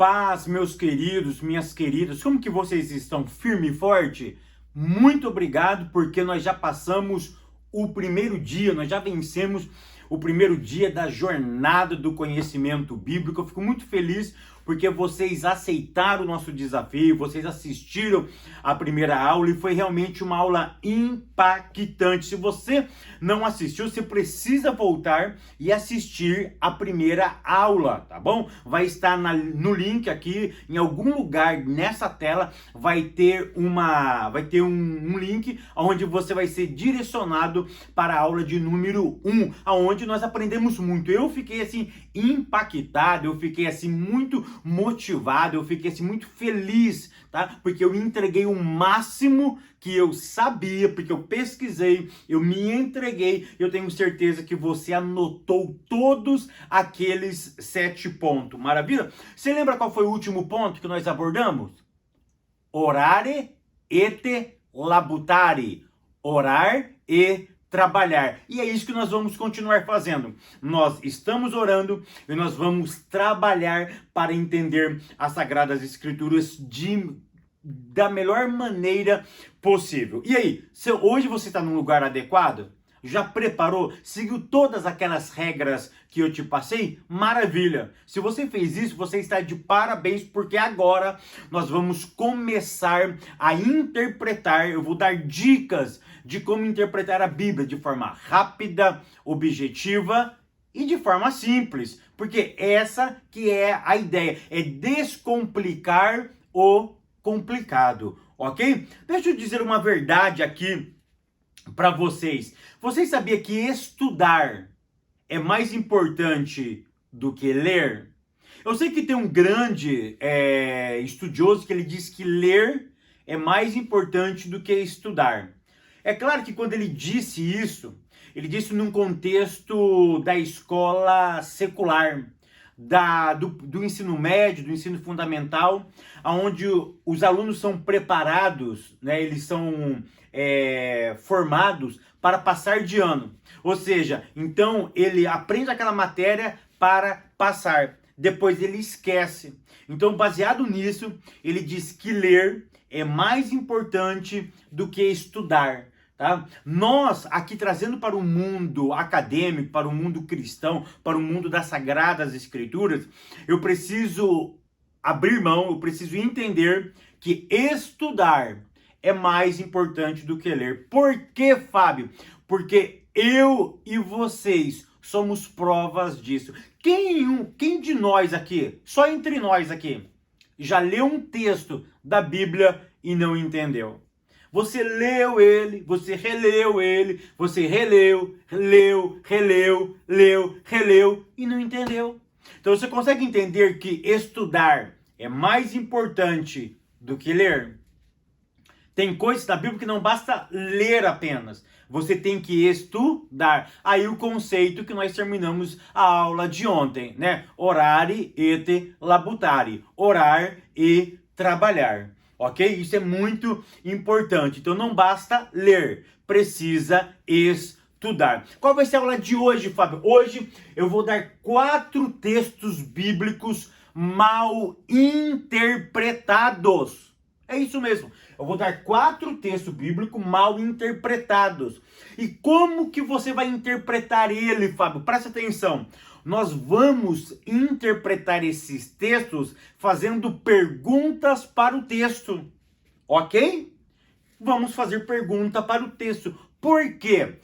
paz, meus queridos, minhas queridas, como que vocês estão? Firme e forte? Muito obrigado, porque nós já passamos o primeiro dia, nós já vencemos o primeiro dia da jornada do conhecimento bíblico. Eu fico muito feliz porque vocês aceitaram o nosso desafio, vocês assistiram a primeira aula e foi realmente uma aula impactante. Se você não assistiu, você precisa voltar e assistir a primeira aula, tá bom? Vai estar no link aqui, em algum lugar nessa tela, vai ter um link onde você vai ser direcionado para a aula de número 1, onde nós aprendemos muito. Eu fiquei assim impactado, eu fiquei assim muito motivado, eu fiquei assim muito feliz, tá? Porque eu entreguei o máximo que eu sabia, porque eu pesquisei, eu me entreguei. Eu tenho certeza que você anotou todos aqueles 7 pontos. Maravilha? Você lembra qual foi o último ponto que nós abordamos? Orare et labutare. Orar e trabalhar. E é isso que nós vamos continuar fazendo. Nós estamos orando e nós vamos trabalhar para entender as Sagradas Escrituras da melhor maneira possível. E aí, se hoje você está num lugar adequado? Já preparou? Seguiu todas aquelas regras que eu te passei? Maravilha! Se você fez isso, você está de parabéns, porque agora nós vamos começar a interpretar. Eu vou dar dicas de como interpretar a Bíblia de forma rápida, objetiva e de forma simples. Porque essa que é a ideia, é descomplicar o complicado, ok? Deixa eu dizer uma verdade aqui para vocês. Vocês sabiam que estudar é mais importante do que ler? Eu sei que tem um grande estudioso que ele diz que ler é mais importante do que estudar. É claro que quando ele disse isso, ele disse num contexto da escola secular, do ensino médio, do ensino fundamental, onde os alunos são preparados, né, eles são formados para passar de ano. Ou seja, então ele aprende aquela matéria para passar, depois ele esquece. Então, baseado nisso, ele diz que ler é mais importante do que estudar. Tá? Nós, aqui trazendo para o mundo acadêmico, para o mundo cristão, para o mundo das Sagradas Escrituras, eu preciso abrir mão, eu preciso entender que estudar é mais importante do que ler. Por quê, Fábio? Porque eu e vocês somos provas disso. Quem de nós aqui, só entre nós aqui, já leu um texto da Bíblia e não entendeu? Você leu ele, você releu ele, você releu, releu e não entendeu. Então você consegue entender que estudar é mais importante do que ler? Tem coisas da Bíblia que não basta ler apenas. Você tem que estudar. Aí o conceito que nós terminamos a aula de ontem, né? Orare et labutare. Orar e trabalhar. Ok? Isso é muito importante. Então não basta ler, precisa estudar. Qual vai ser a aula de hoje, Fábio? Hoje eu vou dar 4 textos bíblicos mal interpretados. É isso mesmo. Eu vou dar 4 textos bíblicos mal interpretados. E como que você vai interpretar ele, Fábio? Presta atenção. Nós vamos interpretar esses textos fazendo perguntas para o texto, ok? Vamos fazer pergunta para o texto. Por quê?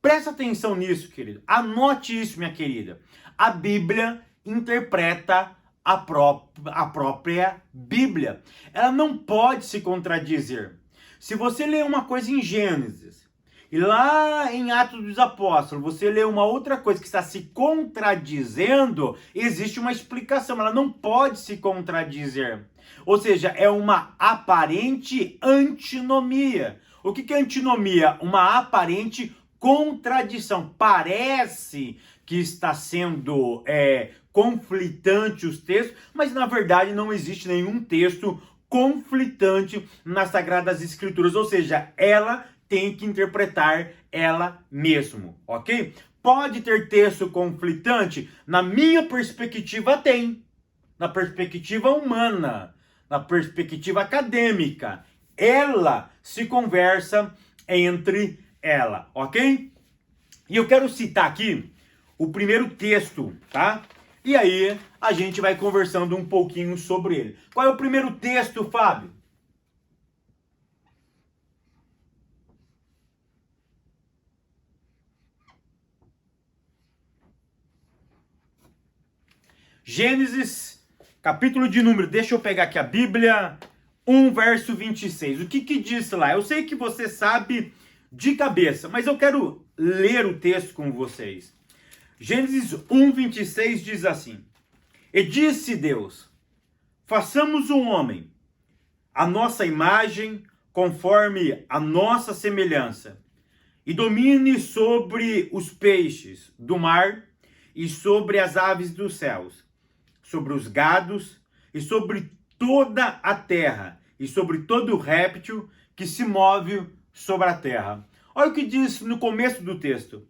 Presta atenção nisso, querido. Anote isso, minha querida. A Bíblia interpreta a própria Bíblia. Ela não pode se contradizer. Se você ler uma coisa em Gênesis, e lá em Atos dos Apóstolos, você lê uma outra coisa que está se contradizendo, existe uma explicação, ela não pode se contradizer. Ou seja, é uma aparente antinomia. O que é antinomia? Uma aparente contradição. Parece que está sendo conflitante os textos, mas na verdade não existe nenhum texto conflitante nas Sagradas Escrituras. Ou seja, ela tem que interpretar ela mesma, ok? Pode ter texto conflitante? Na minha perspectiva, tem. na perspectiva humana, na perspectiva acadêmica. Ela se conversa entre ela, ok? E eu quero citar aqui o primeiro texto, tá? E aí a gente vai conversando um pouquinho sobre ele. Qual é o primeiro texto, Fábio? Gênesis, capítulo de número, deixa eu pegar aqui a Bíblia, 1 verso 26. O que diz lá? Eu sei que você sabe de cabeça, mas eu quero ler o texto com vocês. Gênesis 1, 26 diz assim: E disse Deus, façamos um homem, a nossa imagem, conforme a nossa semelhança, e domine sobre os peixes do mar, e sobre as aves dos céus, sobre os gados, e sobre toda a terra, e sobre todo réptil que se move sobre a terra. Olha o que diz no começo do texto.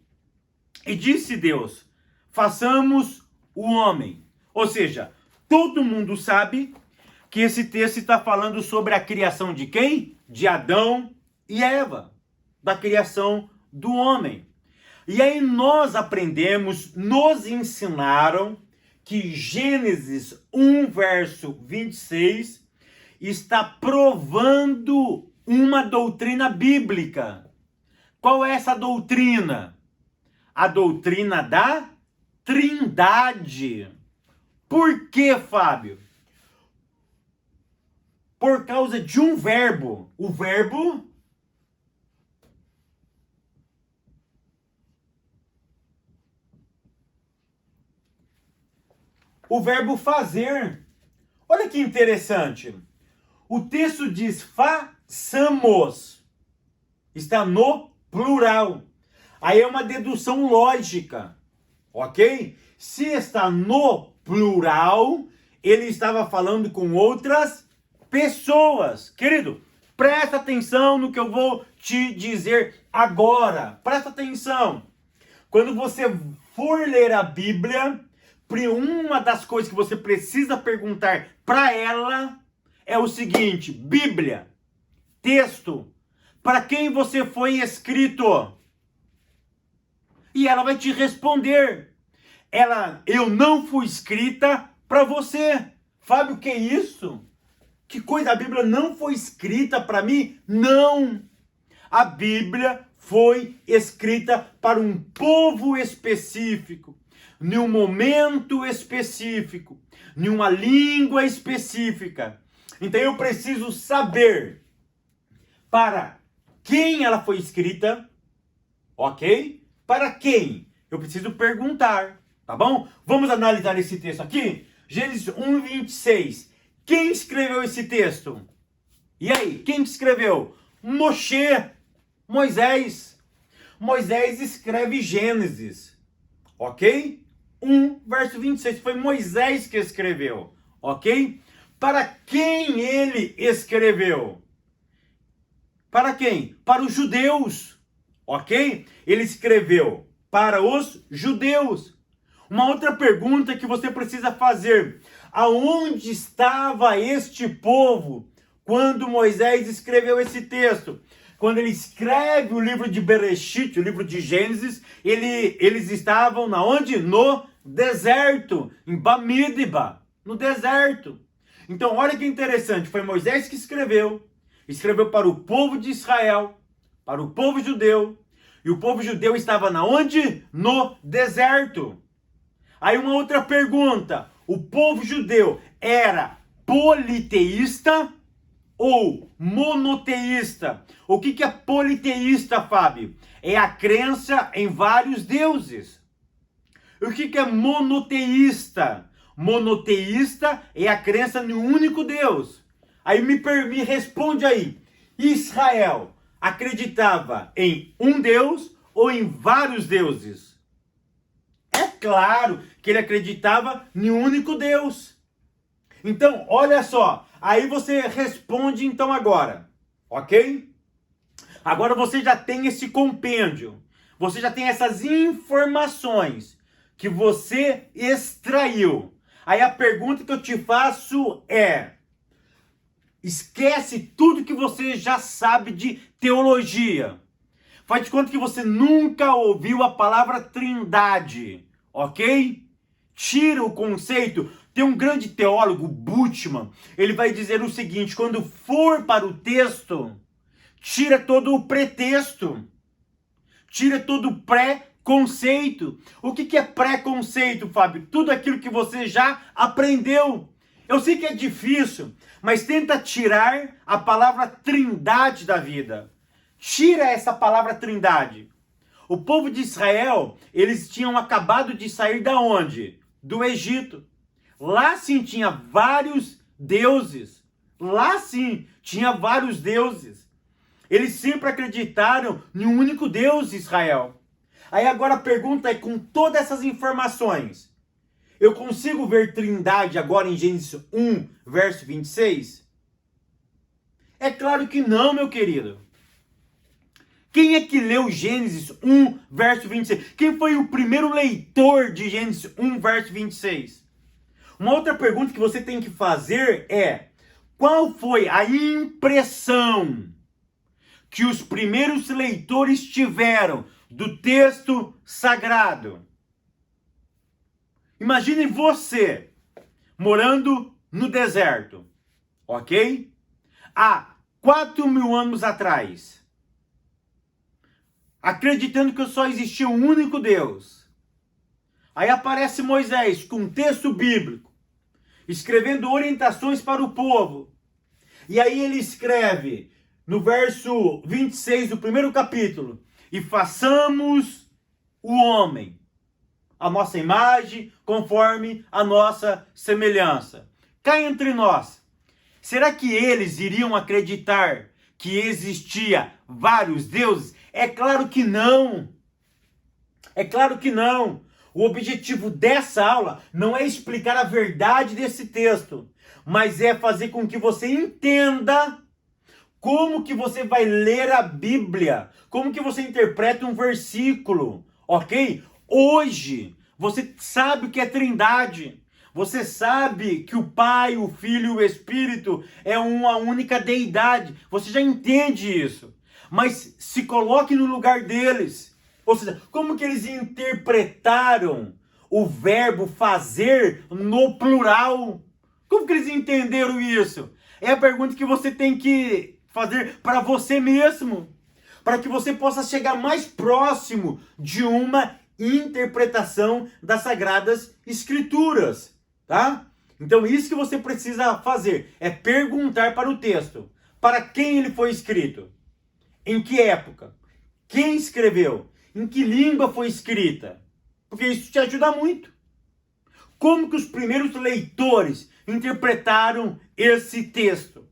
E disse Deus, façamos o homem. Ou seja, todo mundo sabe que esse texto está falando sobre a criação de quem? De Adão e Eva. Da criação do homem. E aí nós aprendemos, nos ensinaram que Gênesis 1, verso 26 está provando uma doutrina bíblica. Qual é essa doutrina? A doutrina da Trindade. Por que, Fábio? Por causa de um verbo. O verbo fazer. Olha que interessante. O texto diz façamos. Está no plural. Aí é uma dedução lógica. Ok? Se está no plural, ele estava falando com outras pessoas. Querido, presta atenção no que eu vou te dizer agora. Presta atenção. Quando você for ler a Bíblia, uma das coisas que você precisa perguntar para ela é o seguinte: Bíblia, texto, para quem você foi escrito? E ela vai te responder. Eu não fui escrita para você. Fábio, o que é isso? Que coisa, a Bíblia não foi escrita para mim? Não. A Bíblia foi escrita para um povo específico, em um momento específico, em uma língua específica. Então eu preciso saber para quem ela foi escrita, ok? Para quem? Eu preciso perguntar, tá bom? Vamos analisar esse texto aqui. Gênesis 1, 26. Quem escreveu esse texto? E aí, quem escreveu? Moisés. Moisés escreve Gênesis, ok? 1, verso 26. Foi Moisés que escreveu, ok? Para quem ele escreveu? Para quem? Para os judeus, ok? Ele escreveu para os judeus. Uma outra pergunta que você precisa fazer: aonde estava este povo quando Moisés escreveu esse texto? Quando ele escreve o livro de Bereshit, o livro de Gênesis, eles estavam na onde? No deserto, em Bamidba, no deserto. Então, olha que interessante, foi Moisés que escreveu para o povo de Israel, para o povo judeu, e o povo judeu estava na onde? No deserto. Aí uma outra pergunta: o povo judeu era politeísta ou monoteísta? O que é politeísta, Fábio? É a crença em vários deuses. O que é monoteísta? Monoteísta é a crença em um único Deus. Aí me responde aí. Israel acreditava em um Deus ou em vários deuses? É claro que ele acreditava em um único Deus. Então, olha só. Aí você responde então agora, ok? Agora você já tem esse compêndio. Você já tem essas informações que você extraiu. Aí a pergunta que eu te faço é: esquece tudo que você já sabe de teologia. Faz de conta que você nunca ouviu a palavra Trindade, ok? Tira o conceito. Tem um grande teólogo, Bultmann, ele vai dizer o seguinte: quando for para o texto, tira todo o pretexto, tira todo o pré-conceito. O que é pré-conceito, Fábio? Tudo aquilo que você já aprendeu. Eu sei que é difícil, mas tenta tirar a palavra Trindade da vida. Tira essa palavra Trindade. O povo de Israel, eles tinham acabado de sair da onde? Do Egito. Lá sim tinha vários deuses. Lá sim tinha vários deuses. Eles sempre acreditaram em um único Deus, Israel. Aí agora a pergunta é, com todas essas informações, eu consigo ver Trindade agora em Gênesis 1, verso 26? É claro que não, meu querido. Quem é que leu Gênesis 1, verso 26? Quem foi o primeiro leitor de Gênesis 1, verso 26? Uma outra pergunta que você tem que fazer é: qual foi a impressão que os primeiros leitores tiveram do texto sagrado? Imagine você morando no deserto, ok? Há 4.000 anos atrás, acreditando que só existia um único Deus. Aí aparece Moisés com um texto bíblico, escrevendo orientações para o povo. E aí ele escreve no verso 26 do primeiro capítulo: e façamos o homem a nossa imagem, conforme a nossa semelhança. Cá entre nós, será que eles iriam acreditar que existia vários deuses? É claro que não. É claro que não. O objetivo dessa aula não é explicar a verdade desse texto, mas é fazer com que você entenda como que você vai ler a Bíblia, como que você interpreta um versículo, ok? Hoje, você sabe o que é Trindade. Você sabe que o Pai, o Filho e o Espírito é uma única deidade. Você já entende isso. Mas se coloque no lugar deles. Ou seja, como que eles interpretaram o verbo fazer no plural? Como que eles entenderam isso? É a pergunta que você tem que fazer para você mesmo, para que você possa chegar mais próximo de uma interpretação das Sagradas Escrituras, tá? Então isso que você precisa fazer é perguntar para o texto, para quem ele foi escrito, em que época, quem escreveu, em que língua foi escrita, porque isso te ajuda muito. Como que os primeiros leitores interpretaram esse texto?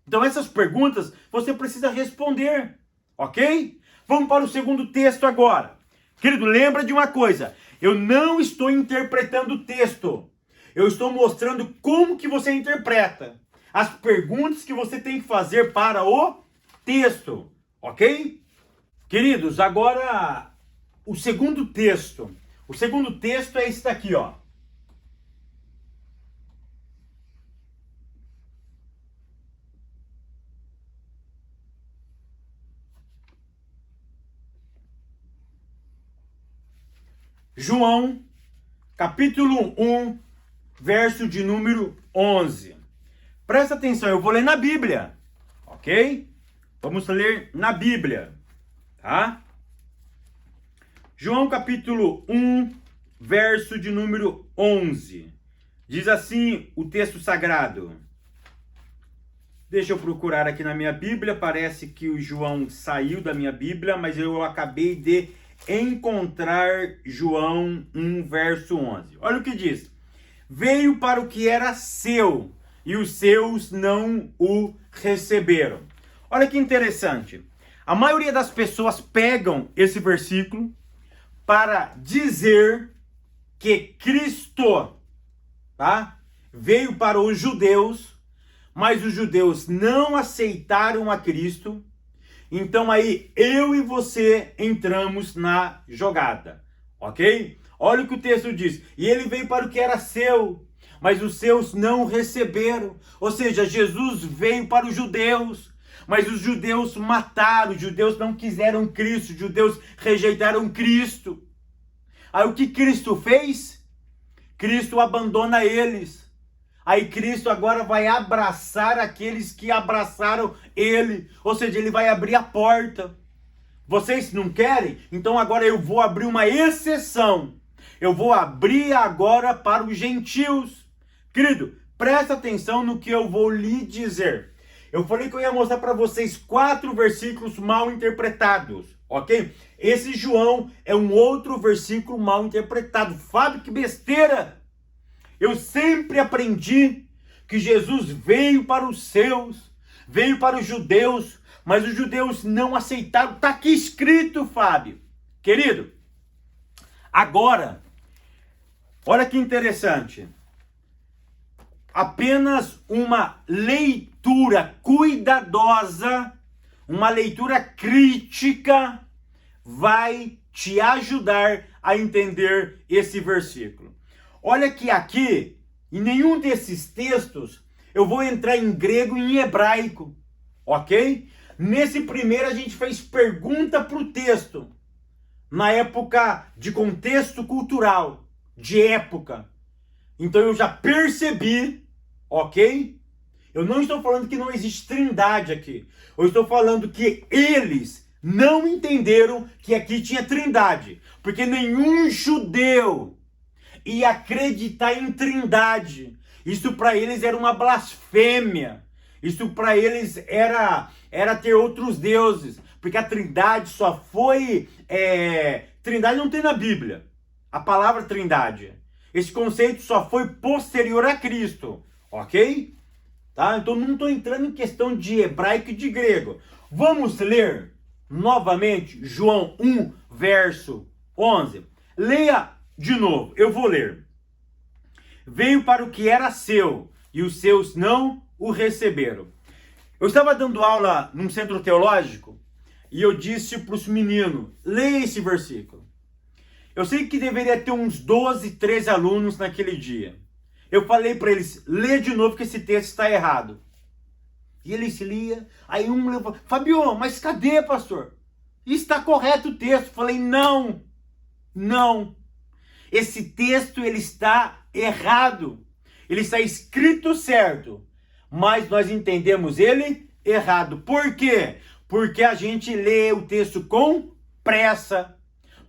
Então essas perguntas você precisa responder, ok? Vamos para o segundo texto agora. Querido, lembra de uma coisa: eu não estou interpretando o texto. Eu estou mostrando como que você interpreta. As perguntas que você tem que fazer para o texto, ok? Queridos, agora o segundo texto. O segundo texto é esse daqui, ó. João, capítulo 1, verso de número 11. Presta atenção, eu vou ler na Bíblia, ok? Vamos ler na Bíblia, tá? João, capítulo 1, verso de número 11. Diz assim o texto sagrado. Deixa eu procurar aqui na minha Bíblia. Parece que o João saiu da minha Bíblia, mas eu acabei de encontrar João 1, verso 11. Olha o que diz: veio para o que era seu, e os seus não o receberam. Olha que interessante. A maioria das pessoas pegam esse versículo para dizer que Cristo, tá, veio para os judeus, mas os judeus não aceitaram a Cristo. Então aí eu e você entramos na jogada, ok? Olha o que o texto diz: e ele veio para o que era seu, mas os seus não receberam. Ou seja, Jesus veio para os judeus, mas os judeus mataram, os judeus não quiseram Cristo, os judeus rejeitaram Cristo. Aí o que Cristo fez? Cristo abandona eles. Aí Cristo agora vai abraçar aqueles que abraçaram ele. Ou seja, ele vai abrir a porta. Vocês não querem? Então agora eu vou abrir uma exceção. Eu vou abrir agora para os gentios. Querido, presta atenção no que eu vou lhe dizer. Eu falei que eu ia mostrar para vocês 4 versículos mal interpretados, ok? Esse João é um outro versículo mal interpretado. Fábio, que besteira! Eu sempre aprendi que Jesus veio para os seus, veio para os judeus, mas os judeus não aceitaram. Está aqui escrito, Fábio. Querido, agora, olha que interessante. Apenas uma leitura cuidadosa, uma leitura crítica vai te ajudar a entender esse versículo. Olha que aqui, em nenhum desses textos, eu vou entrar em grego e em hebraico, ok? Nesse primeiro a gente fez pergunta para o texto, na época de contexto cultural, de época. Então eu já percebi, ok? Eu não estou falando que não existe trindade aqui. Eu estou falando que eles não entenderam que aqui tinha trindade. Porque nenhum judeu ia acreditar em trindade. Isso para eles era uma blasfêmia. Isso para eles era ter outros deuses. Porque a trindade só foi... Trindade não tem na Bíblia. A palavra trindade. Esse conceito só foi posterior a Cristo. Ok? Tá? Então não estou entrando em questão de hebraico e de grego. Vamos ler novamente João 1, verso 11. Leia de novo, eu vou ler. Veio para o que era seu, e os seus não o receberam. Eu estava dando aula num centro teológico, e eu disse para os meninos, leia esse versículo. Eu sei que deveria ter uns 12, 13 alunos naquele dia. Eu falei para eles, lê de novo que esse texto está errado. E eles liam, aí um levou, Fabio, mas cadê, pastor? Está correto o texto. Eu falei, não. Esse texto ele está errado. Ele está escrito certo, mas nós entendemos ele errado. Por quê? Porque a gente lê o texto com pressa.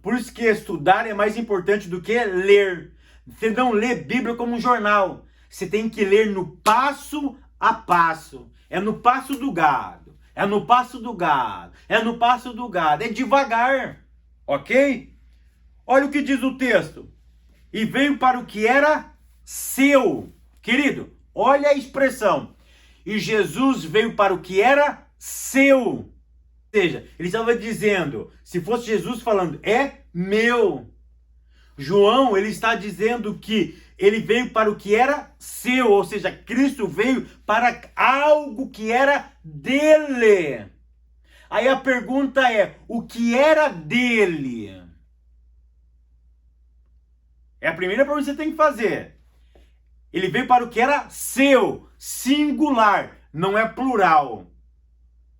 Por isso que estudar é mais importante do que ler. Você não lê Bíblia como um jornal. Você tem que ler no passo a passo. É no passo do gado. É no passo do gado. É no passo do gado. É devagar. Ok? Olha o que diz o texto. E veio para o que era seu. Querido, olha a expressão. E Jesus veio para o que era seu. Ou seja, ele estava dizendo, se fosse Jesus falando, é meu. João, ele está dizendo que ele veio para o que era seu, ou seja, Cristo veio para algo que era dele. Aí a pergunta é, o que era dele? É a primeira pergunta que você tem que fazer. Ele veio para o que era seu, singular, não é plural.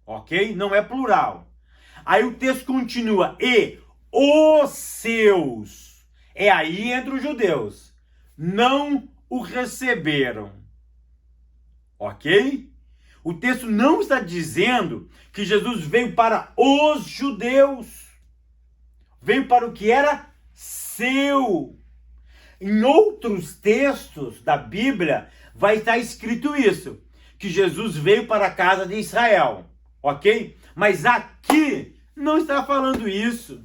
Ok? Não é plural. Aí o texto continua, e os seus... É aí entre os judeus. Não o receberam. Ok? O texto não está dizendo que Jesus veio para os judeus. Veio para o que era seu. Em outros textos da Bíblia vai estar escrito isso. Que Jesus veio para a casa de Israel. Ok? Mas aqui não está falando isso.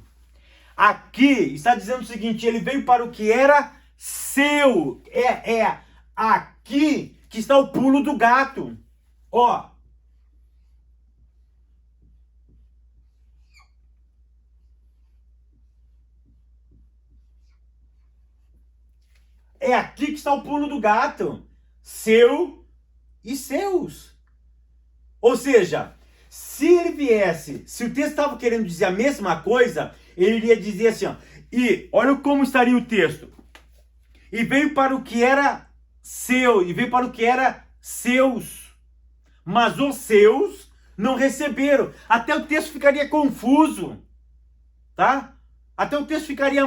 Aqui está dizendo o seguinte, ele veio para o que era seu. É aqui que está o pulo do gato. Ó. É aqui que está o pulo do gato. Seu e seus. Ou seja, se ele viesse, se o texto estava querendo dizer a mesma coisa, ele iria dizer assim, ó, e olha como estaria o texto. E veio para o que era seu, e veio para o que era seus. Mas os seus não receberam. Até o texto ficaria confuso, tá? Até o texto ficaria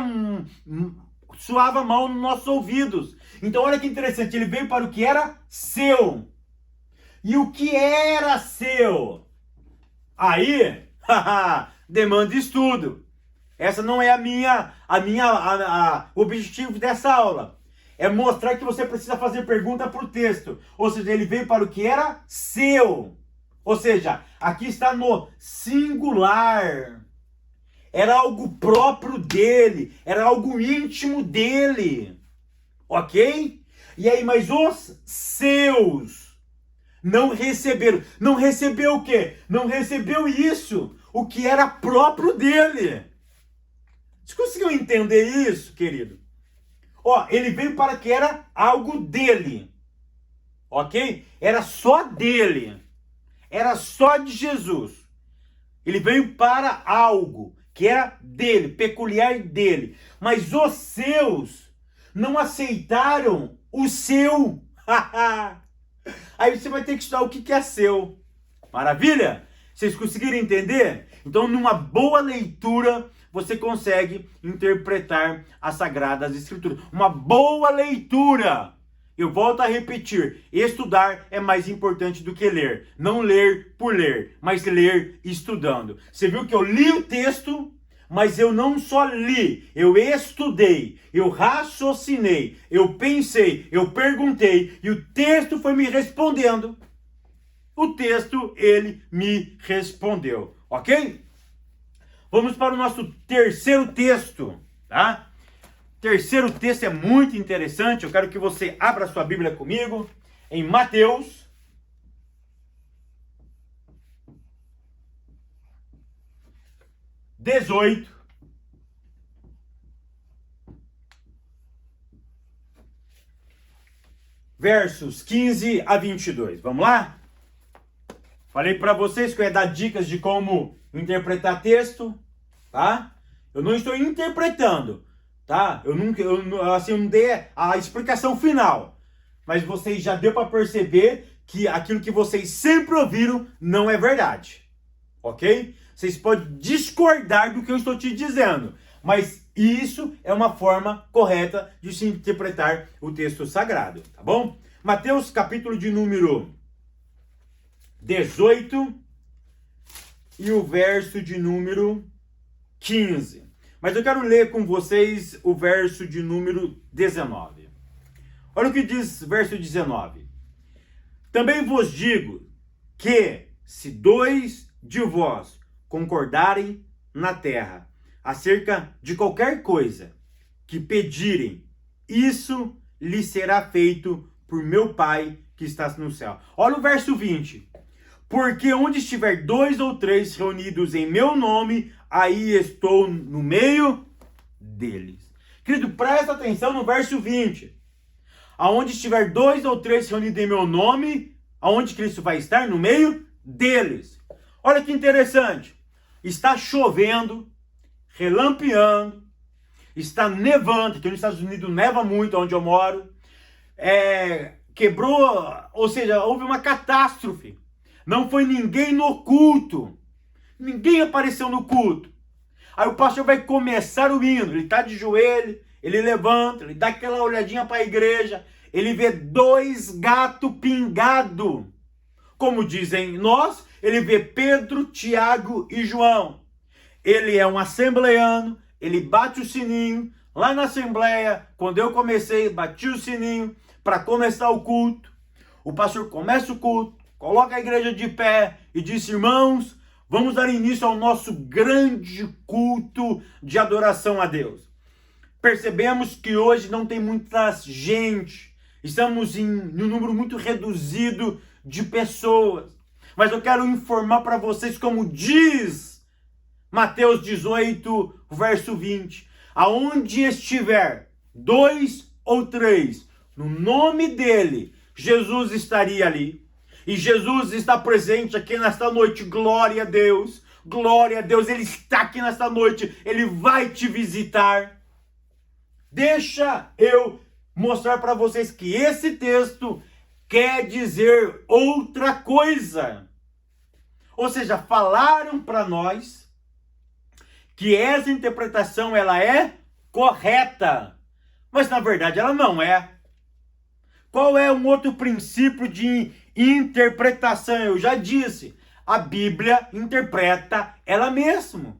soava mal nos nossos ouvidos. Então olha que interessante, ele veio para o que era seu. E o que era seu? Aí, demanda estudo. Essa não é o objetivo dessa aula. É mostrar que você precisa fazer pergunta para o texto. Ou seja, ele veio para o que era seu. Ou seja, aqui está no singular. Era algo próprio dele. Era algo íntimo dele. Ok? E aí, mas os seus não receberam. Não recebeu o quê? Não recebeu isso. O que era próprio dele. Você conseguiu entender isso, querido? Ó, ele veio para que era algo dele. Ok? Era só dele. Era só de Jesus. Ele veio para algo que era dele, peculiar dele. Mas os seus não aceitaram o seu. Aí você vai ter que estudar o que é seu. Maravilha? Vocês conseguiram entender? Então, numa boa leitura, você consegue interpretar as Sagradas Escrituras. Uma boa leitura. Eu volto a repetir, estudar é mais importante do que ler. Não ler por ler, mas ler estudando. Você viu que eu li o texto, mas eu não só li, eu estudei, eu raciocinei, eu pensei, eu perguntei, e o texto foi me respondendo. O texto, ele me respondeu, ok? Vamos para o nosso terceiro texto, tá? Terceiro texto é muito interessante, eu quero que você abra sua Bíblia comigo, em Mateus, (18) versos 15 a 22. Vamos lá? Falei para vocês que eu ia dar dicas de como interpretar texto, tá? Eu não estou interpretando, tá? Eu não dei a explicação final, mas vocês já deu para perceber que aquilo que vocês sempre ouviram não é verdade, ok? Vocês podem discordar do que eu estou te dizendo, mas isso é uma forma correta de se interpretar o texto sagrado, tá bom? Mateus, capítulo de número 18 e o verso de número 15. Mas eu quero ler com vocês o verso de número 19. Olha o que diz o verso 19. Também vos digo que se dois de vós concordarem na terra acerca de qualquer coisa que pedirem, isso lhe será feito por meu Pai que está no céu. Olha o verso 20. Porque onde estiver 2 ou 3 reunidos em meu nome, aí estou no meio deles. Querido, presta atenção no verso 20. Aonde estiver 2 ou 3 reunidos em meu nome, aonde Cristo vai estar? No meio deles. Olha que interessante. Está chovendo, relampeando, está nevando, que nos Estados Unidos neva muito, onde eu moro. Quebrou, ou seja, houve uma catástrofe. Não foi ninguém no culto. Ninguém apareceu no culto. Aí o pastor vai começar o hino. Ele está de joelho, ele levanta, ele dá aquela olhadinha para a igreja. Ele vê 2 gatos pingados. Como dizem nós, ele vê Pedro, Tiago e João. Ele é um assembleiano, ele bate o sininho. Lá na assembleia, quando eu comecei, bati o sininho para começar o culto. O pastor começa o culto, coloca a igreja de pé e diz: irmãos, vamos dar início ao nosso grande culto de adoração a Deus. Percebemos que hoje não tem muita gente, estamos em um número muito reduzido de pessoas. Mas eu quero informar para vocês como diz Mateus 18, verso 20. Aonde estiver 2 ou 3, no nome dele, Jesus estaria ali. E Jesus está presente aqui nesta noite. Glória a Deus. Glória a Deus. Ele está aqui nesta noite. Ele vai te visitar. Deixa eu mostrar para vocês que esse texto quer dizer outra coisa. Ou seja, falaram para nós que essa interpretação ela é correta, mas na verdade ela não é. Qual é um outro princípio de interpretação? Eu já disse, a Bíblia interpreta ela mesma.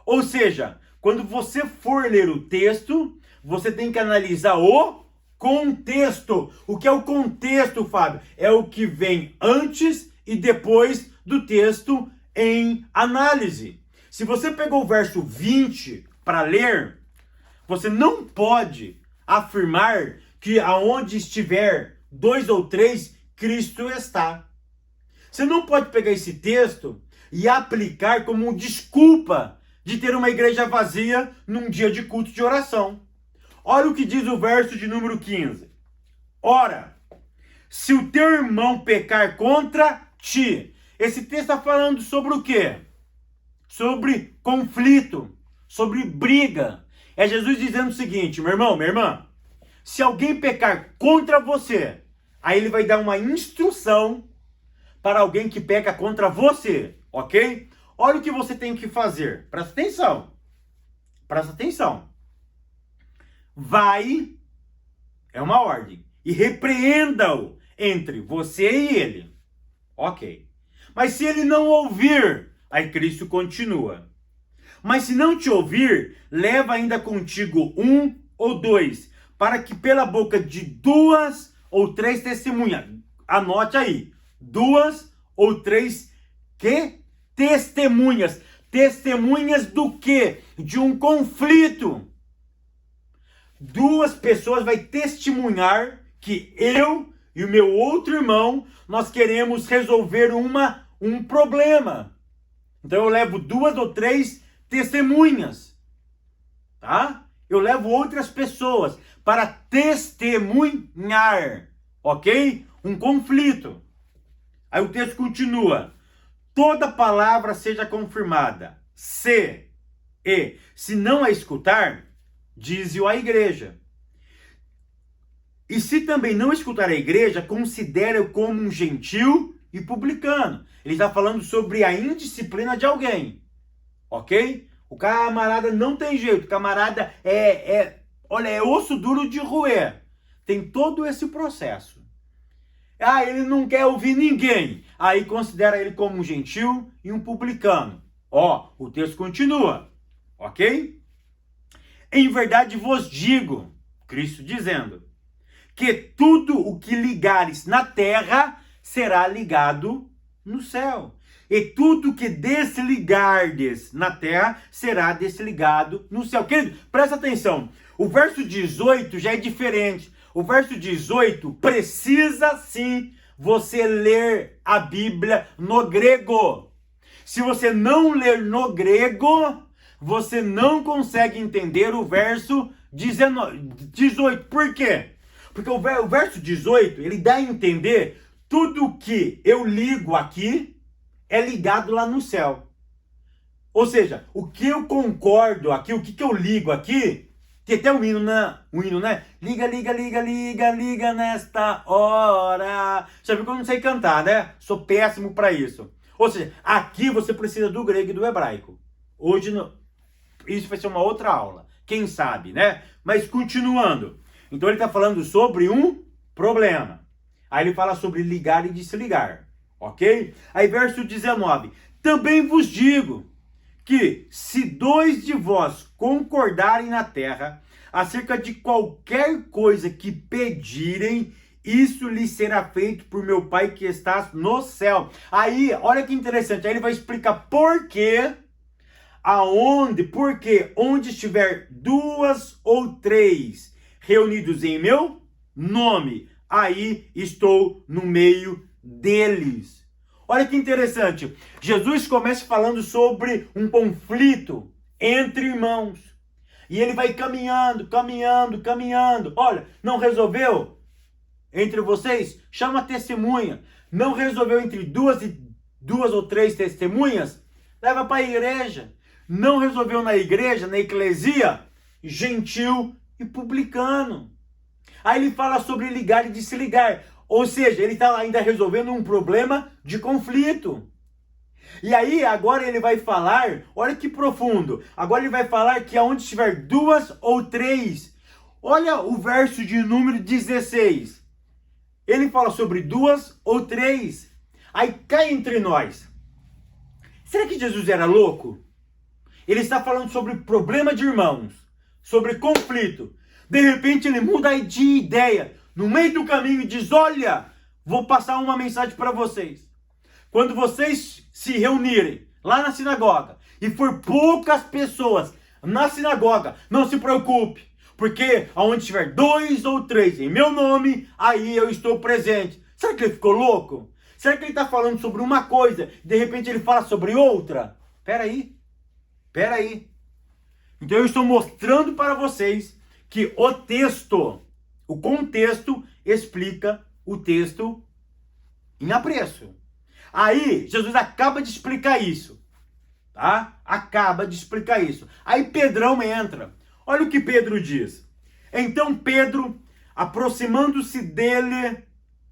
Ou seja, quando você for ler o texto, você tem que analisar o contexto. O que é o contexto, Fábio? É o que vem antes e depois do texto em análise. Se você pegou o verso 20 para ler, você não pode afirmar que aonde estiver 2 ou 3, Cristo está. Você não pode pegar esse texto e aplicar como desculpa de ter uma igreja vazia num dia de culto de oração. Olha o que diz o verso de número 15. Ora, se o teu irmão pecar contra ti. Esse texto está falando sobre o quê? Sobre conflito, sobre briga. É Jesus dizendo o seguinte, meu irmão, minha irmã, se alguém pecar contra você, aí ele vai dar uma instrução para alguém que peca contra você, ok? Olha o que você tem que fazer. Presta atenção. Presta atenção. Vai, é uma ordem, e repreenda-o entre você e ele. Ok. Mas se ele não ouvir, aí Cristo continua. Mas se não te ouvir, leva ainda contigo 1 ou 2, para que pela boca de 2 ou 3 testemunhas, anote aí, 2 ou 3 que? Testemunhas. Testemunhas do quê? De um conflito. 2 pessoas vai testemunhar que eu e o meu outro irmão, nós queremos resolver um problema. Então eu levo 2 ou 3 testemunhas, tá? Eu levo outras pessoas para testemunhar, ok? Um conflito. Aí o texto continua. Toda palavra seja confirmada. Se não a escutar, dize-o à igreja. E se também não escutar a igreja, considere-o como um gentil e publicano. Ele está falando sobre a indisciplina de alguém. Ok? O camarada não tem jeito. O camarada olha, é osso duro de roer. Tem todo esse processo. Ah, ele não quer ouvir ninguém. Aí considera ele como um gentil e um publicano. Ó, o texto continua. Ok? Em verdade vos digo, Cristo dizendo, que tudo o que ligares na terra será ligado no céu. E tudo o que desligardes na terra será desligado no céu. Querido, presta atenção. O verso 18 já é diferente. O verso 18 precisa sim você ler a Bíblia no grego. Se você não ler no grego, você não consegue entender o verso 18. Por quê? Porque o verso 18, ele dá a entender tudo que eu ligo aqui é ligado lá no céu. Ou seja, o que eu concordo aqui, o que eu ligo aqui, tem até um hino, né? Liga, liga, liga, liga, liga nesta hora. Já viu que eu não sei cantar, né? Sou péssimo para isso. Ou seja, aqui você precisa do grego e do hebraico. Hoje, isso vai ser uma outra aula. Quem sabe, né? Mas continuando. Então ele está falando sobre um problema. Aí ele fala sobre ligar e desligar. Ok? Aí verso 19. Também vos digo que se 2 de vós concordarem na terra acerca de qualquer coisa que pedirem, isso lhes será feito por meu Pai que está no céu. Aí, olha que interessante. Aí ele vai explicar por quê. Porque onde estiver 2 ou 3 reunidos em meu nome, aí estou no meio deles. Olha que interessante. Jesus começa falando sobre um conflito entre irmãos. E ele vai caminhando. Olha, não resolveu entre vocês? Chama a testemunha. Não resolveu entre duas ou 3 testemunhas? Leva para a igreja. Não resolveu na igreja, na eclesia? Gentil e publicano. Aí ele fala sobre ligar e desligar. Ou seja, ele está ainda resolvendo um problema de conflito. E aí, agora ele vai falar, olha que profundo, agora ele vai falar que aonde estiver duas ou três, olha o verso de número 16, ele fala sobre duas ou três, aí cai entre nós, será que Jesus era louco? Ele está falando sobre problema de irmãos, sobre conflito, de repente ele muda de ideia, no meio do caminho e diz, olha, vou passar uma mensagem para vocês. Quando vocês se reunirem lá na sinagoga e for poucas pessoas na sinagoga, não se preocupe, porque aonde tiver dois ou três em meu nome, aí eu estou presente. Será que ele ficou louco? Será que ele está falando sobre uma coisa e de repente ele fala sobre outra? Peraí. Então eu estou mostrando para vocês que o texto, o contexto explica o texto em apreço. Aí, Jesus acaba de explicar isso, tá? Acaba de explicar isso. Aí Pedrão entra. Olha o que Pedro diz. Então Pedro, aproximando-se dele,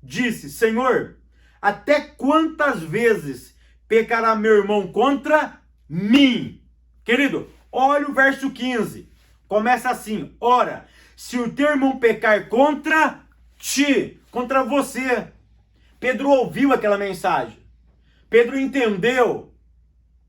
disse, Senhor, até quantas vezes pecará meu irmão contra mim? Querido, olha o verso 15. Começa assim, ora, se o teu irmão pecar contra ti, contra você. Pedro ouviu aquela mensagem. Pedro entendeu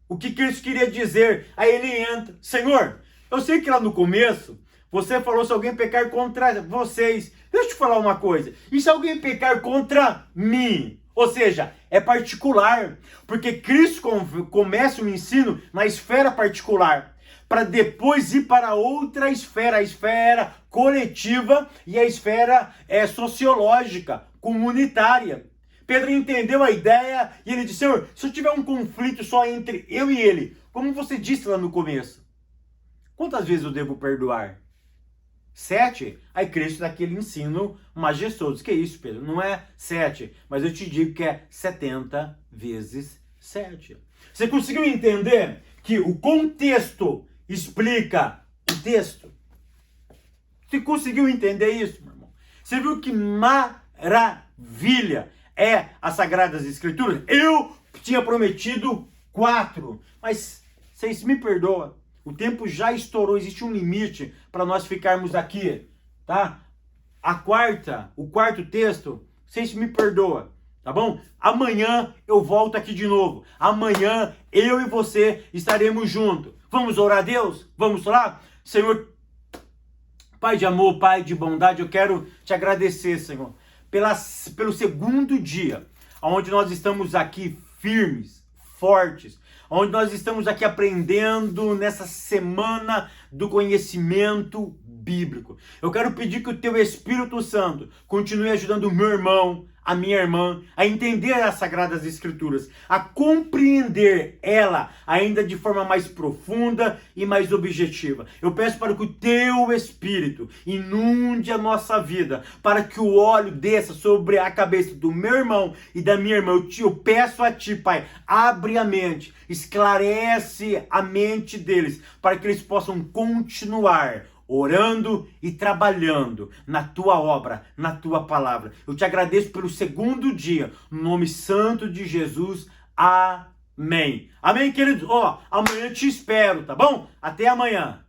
o que Cristo queria dizer. Aí ele entra. Senhor, eu sei que lá no começo você falou se alguém pecar contra vocês. Deixa eu te falar uma coisa. E se alguém pecar contra mim? Ou seja, é particular. Porque Cristo começa o ensino na esfera particular, para depois ir para outra esfera, a esfera coletiva e a esfera sociológica, comunitária. Pedro entendeu a ideia e ele disse, Senhor, se eu tiver um conflito só entre eu e ele, como você disse lá no começo, quantas vezes eu devo perdoar? 7? Aí Cristo dá aquele ensino majestoso. Que isso, Pedro? Não é 7, mas eu te digo que é 70 vezes 7. Você conseguiu entender que o contexto explica o texto? Você conseguiu entender isso, meu irmão? Você viu que maravilha é as Sagradas Escrituras? Eu tinha prometido 4, mas vocês me perdoam. O tempo já estourou, existe um limite para nós ficarmos aqui, tá? O quarto texto, vocês me perdoam, tá bom? Amanhã eu volto aqui de novo. Amanhã eu e você estaremos juntos. Vamos orar a Deus? Vamos lá? Senhor, Pai de amor, Pai de bondade, eu quero te agradecer, Senhor, pelo segundo dia, onde nós estamos aqui firmes, fortes, onde nós estamos aqui aprendendo nessa semana do conhecimento bíblico. Eu quero pedir que o teu Espírito Santo continue ajudando o meu irmão, a minha irmã, a entender as Sagradas Escrituras, a compreender ela ainda de forma mais profunda e mais objetiva. Eu peço para que o teu Espírito inunde a nossa vida, para que o óleo desça sobre a cabeça do meu irmão e da minha irmã. Eu peço a ti, Pai, abre a mente, esclarece a mente deles, para que eles possam continuar orando e trabalhando na tua obra, na tua palavra. Eu te agradeço pelo segundo dia, no nome santo de Jesus. Amém. Amém, queridos? Amanhã te espero, tá bom? Até amanhã.